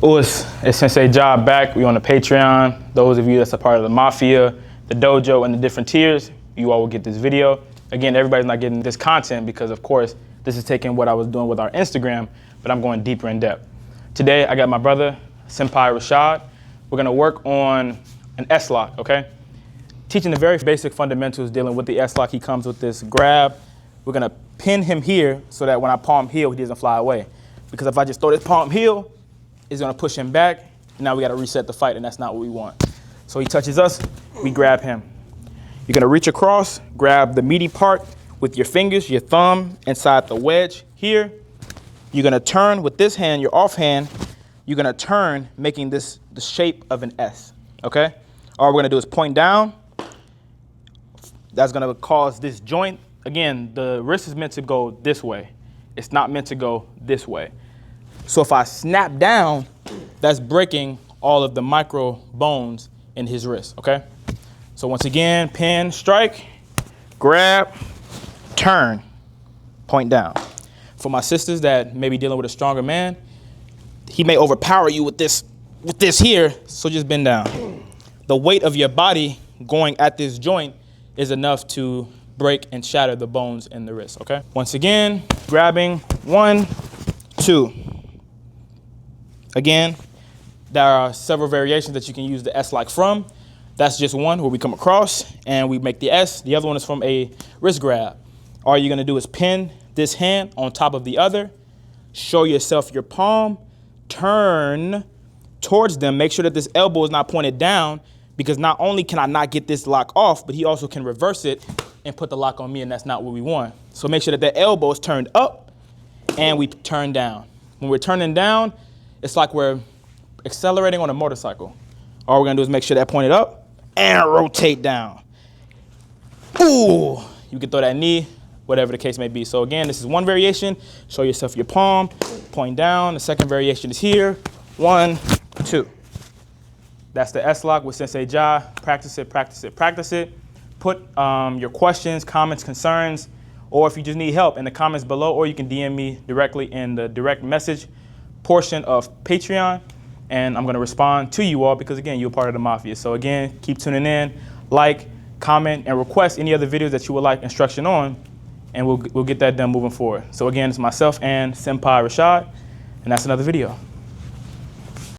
Oh, it's SenseiJair back. We on the Patreon. Those of you that's a part of the Mafia, the dojo, and the different tiers, you all will get this video. Again, everybody's not getting this content because, of course, this is taking what I was doing with our Instagram, but I'm going deeper in depth. Today, I got my brother, Senpai Rashad. We're gonna work on an S-lock, okay? Teaching the very basic fundamentals dealing with the S-lock. He comes with this grab. We're gonna pin him here so that when I palm heel, he doesn't fly away. Because if I just throw this palm heel, it's gonna push him back. Now we gotta reset the fight, and that's not what we want. So he touches us, we grab him. You're gonna reach across, grab the meaty part with your fingers, your thumb inside the wedge here. You're gonna turn with this hand, your off hand, you're gonna turn, making this the shape of an S, okay? All we're gonna do is point down. That's gonna cause this joint. Again, the wrist is meant to go this way. It's not meant to go this way. So if I snap down, that's breaking all of the micro bones in his wrist, okay? So once again, pin, strike, grab, turn, point down. For my sisters that may be dealing with a stronger man, he may overpower you with this here, so just bend down. The weight of your body going at this joint is enough to break and shatter the bones in the wrist, okay? Once again, grabbing, 1, 2. Again, there are several variations that you can use the S-lock from. That's just one where we come across and we make the S. The other one is from a wrist grab. All you're gonna do is pin this hand on top of the other, show yourself your palm, turn towards them, make sure that this elbow is not pointed down, because not only can I not get this lock off, but he also can reverse it and put the lock on me, and that's not what we want. So make sure that the elbow is turned up and we turn down. When we're turning down, it's like we're accelerating on a motorcycle. All we're gonna do is make sure that pointed up and rotate down. Ooh, you can throw that knee, whatever the case may be. So again, this is one variation. Show yourself your palm, point down. The second variation is here, 1, 2. That's the S-lock with SenseiJair. Practice it, practice it, practice it. Put your questions, comments, concerns, or if you just need help in the comments below, or you can DM me directly in the direct message portion of Patreon, and I'm gonna respond to you all because again, you're part of the Mafia. So again, keep tuning in, like, comment, and request any other videos that you would like instruction on, and we'll get that done moving forward. So again, it's myself and Senpai Rashad, and that's another video.